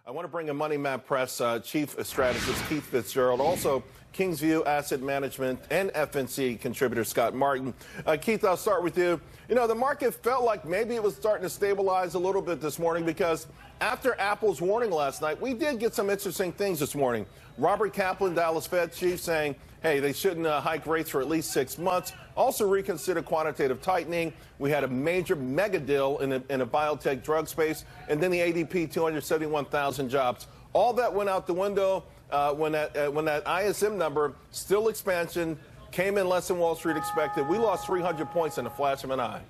I want to bring in Money Map Press Chief Strategist Keith Fitzgerald, also Kingsview Asset Management and FNC contributor Scott Martin. Keith, I'll start with you. You know, the market felt like maybe it was starting to stabilize a little bit this morning because after Apple's warning last night, we did get some interesting things this morning. Robert Kaplan, Dallas Fed chief, saying, hey, they shouldn't hike rates for at least 6 months. Also reconsider quantitative tightening. We had a major mega deal in a biotech drug space, and then the ADP 271,000 jobs. All that went out the window when that ISM number, still expansion, came in less than Wall Street expected. We lost 300 points in a flash of an eye.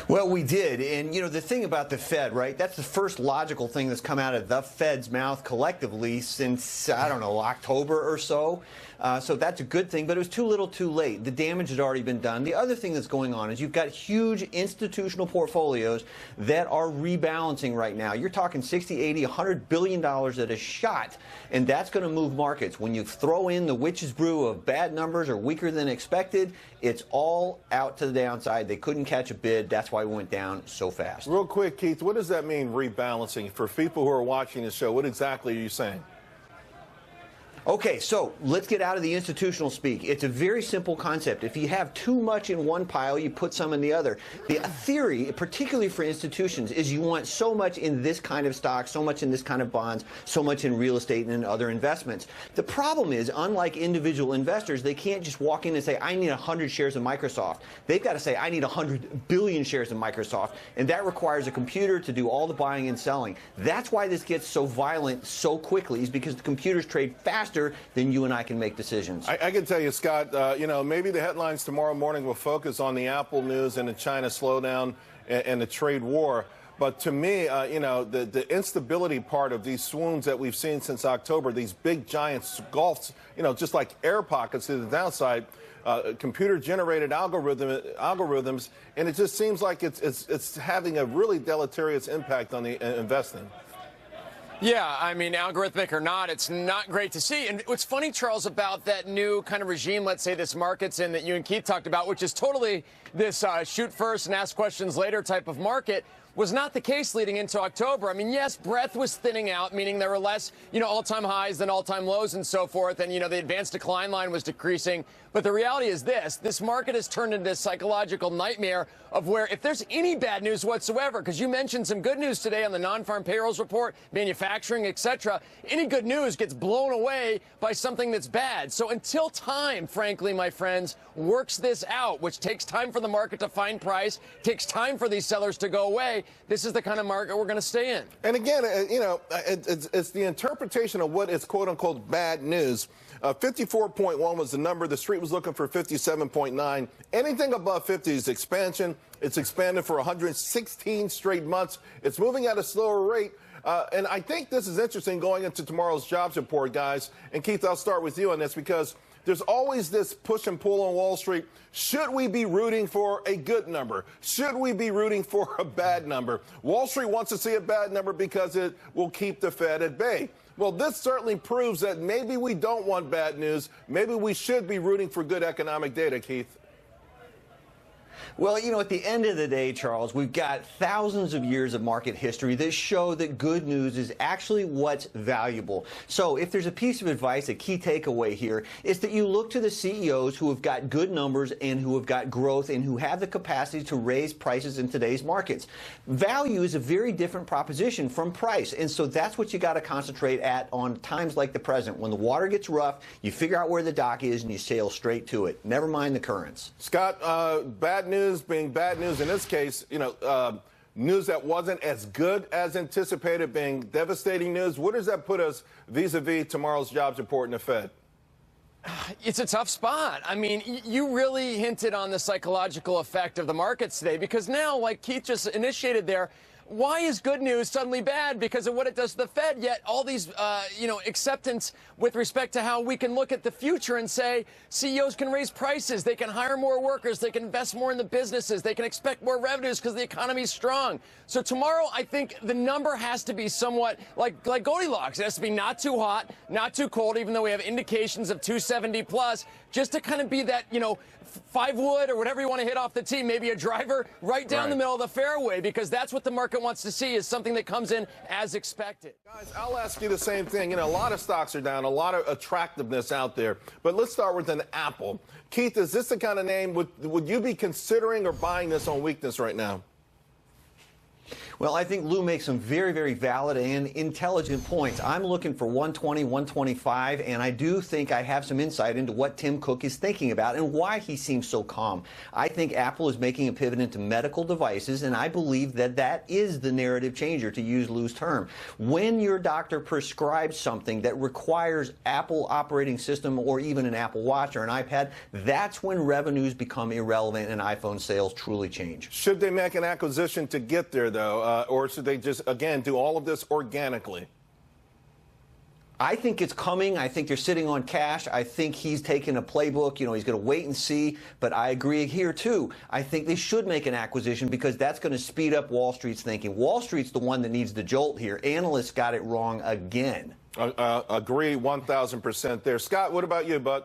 Well, we did. And, you know, the thing about the Fed, right, that's the first logical thing that's come out of the Fed's mouth collectively since, I don't know, October or so. So that's a good thing, but it was too little too late. The damage had already been done. The other thing that's going on is you've got huge institutional portfolios that are rebalancing right now. You're talking 60, 80, $100 billion at a shot, and that's going to move markets. When you throw in the witch's brew of bad numbers or weaker than expected, it's all out to the downside. They couldn't catch a bid. That's why we went down so fast. Real quick, Keith, what does that mean, rebalancing? For people who are watching the show, what exactly are you saying? Okay, so let's get out of the institutional speak. It's a very simple concept. If you have too much in one pile, you put some in the other. The theory, particularly for institutions, is you want so much in this kind of stock, so much in this kind of bonds, so much in real estate and in other investments. The problem is, unlike individual investors, they can't just walk in and say, I need 100 shares of Microsoft. They've got to say, I need 100 billion shares of Microsoft, and that requires a computer to do all the buying and selling. That's why this gets so violent so quickly, is because the computers trade faster than you and I can make decisions. I can tell you, Scott, you know, maybe the headlines tomorrow morning will focus on the Apple news and the China slowdown and the trade war. But to me, you know, the instability part of these swoons that we've seen since October, these big giant gulfs, you know, just like air pockets to the downside, computer-generated algorithms, and it just seems like it's having a really deleterious impact on the investing. Yeah, I mean, algorithmic or not, it's not great to see. And what's funny, Charles, about that new kind of regime, let's say this market's in that you and Keith talked about, which is totally this shoot first and ask questions later type of market, was not the case leading into October. I mean, yes, breadth was thinning out, meaning there were less, you know, all-time highs than all-time lows and so forth. And, you know, the advanced decline line was decreasing. But the reality is this market has turned into a psychological nightmare of where if there's any bad news whatsoever, because you mentioned some good news today on the non-farm payrolls report, manufacturing, etc., any good news gets blown away by something that's bad. So until time, frankly, my friends, works this out, which takes time for the market to find price, takes time for these sellers to go away, this is the kind of market we're going to stay in. And again, you know, it's the interpretation of what is quote-unquote bad news. 54.1 was the number. The street was looking for 57.9. Anything above 50 is expansion. It's expanded for 116 straight months. It's moving at a slower rate. And I think this is interesting going into tomorrow's jobs report, guys. And Keith, I'll start with you on this because there's always this push and pull on Wall Street. Should we be rooting for a good number? Should we be rooting for a bad number? Wall Street wants to see a bad number because it will keep the Fed at bay. Well, this certainly proves that maybe we don't want bad news. Maybe we should be rooting for good economic data, Keith. Well, you know, at the end of the day, Charles, we've got thousands of years of market history that show that good news is actually what's valuable. So if there's a piece of advice, a key takeaway here, is that you look to the CEOs who have got good numbers and who have got growth and who have the capacity to raise prices in today's markets. Value is a very different proposition from price, and so that's what you got to concentrate at on times like the present. When the water gets rough, you figure out where the dock is and you sail straight to it. Never mind the currents. Scott, bad news being bad news in this case, you know, news that wasn't as good as anticipated being devastating news. Where does that put us vis-a-vis tomorrow's jobs report in the Fed? It's a tough spot. I mean, you really hinted on the psychological effect of the markets today because now, like Keith just initiated there, why is good news suddenly bad because of what it does to the Fed? Yet all these, you know, acceptance with respect to how we can look at the future and say CEOs can raise prices, they can hire more workers, they can invest more in the businesses, they can expect more revenues because the economy is strong. So tomorrow, I think the number has to be somewhat like Goldilocks. It has to be not too hot, not too cold, even though we have indications of 270 plus, just to kind of be that, you know, 5 wood or whatever you want to hit off the tee, maybe a driver right down the middle of the fairway, because that's what the market market wants to see is something that comes in as expected. Guys, I'll ask you the same thing. You know, a lot of stocks are down, a lot of attractiveness out there. But let's start with an Apple. Keith, is this the kind of name, would you be considering or buying this on weakness right now? Well, I think Lou makes some very, very valid and intelligent points. I'm looking for 120, 125, and I do think I have some insight into what Tim Cook is thinking about and why he seems so calm. I think Apple is making a pivot into medical devices, and I believe that that is the narrative changer, to use Lou's term. When your doctor prescribes something that requires Apple operating system or even an Apple Watch or an iPad, that's when revenues become irrelevant and iPhone sales truly change. Should they make an acquisition to get there, though? Or should they just, again, do all of this organically? I think it's coming. I think they're sitting on cash. I think he's taking a playbook. You know, he's going to wait and see. But I agree here, too. I think they should make an acquisition because that's going to speed up Wall Street's thinking. Wall Street's the one that needs the jolt here. Analysts got it wrong again. Agree 1,000% there. Scott, what about you, bud?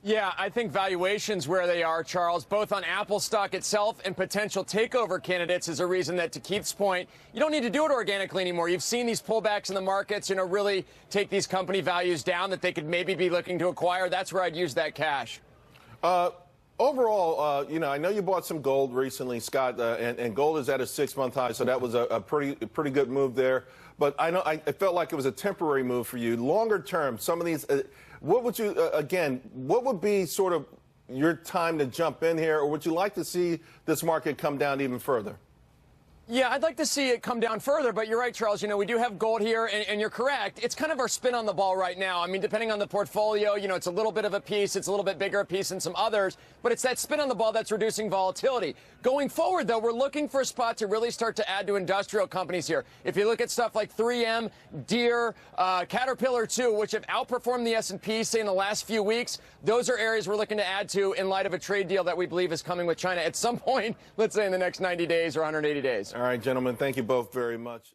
Yeah, I think valuations where they are, Charles, both on Apple stock itself and potential takeover candidates is a reason that, to Keith's point, you don't need to do it organically anymore. You've seen these pullbacks in the markets, really take these company values down that they could maybe be looking to acquire. That's where I'd use that cash. Overall, I know you bought some gold recently, Scott, and gold is at a 6-month high, so that was a pretty good move there. But I felt like it was a temporary move for you. Longer term, some of these, what would you, what would be sort of your time to jump in here, or would you like to see this market come down even further? Yeah, I'd like to see it come down further, but you're right, Charles. We do have gold here, and you're correct. It's kind of our spin on the ball right now. I mean, depending on the portfolio, it's a little bit of a piece. It's a little bit bigger a piece than some others, but it's that spin on the ball that's reducing volatility. Going forward, though, we're looking for a spot to really start to add to industrial companies here. If you look at stuff like 3M, Deere, Caterpillar, too, which have outperformed the S&P, say, in the last few weeks, those are areas we're looking to add to in light of a trade deal that we believe is coming with China at some point, let's say in the next 90 days or 180 days. All right, gentlemen, thank you both very much.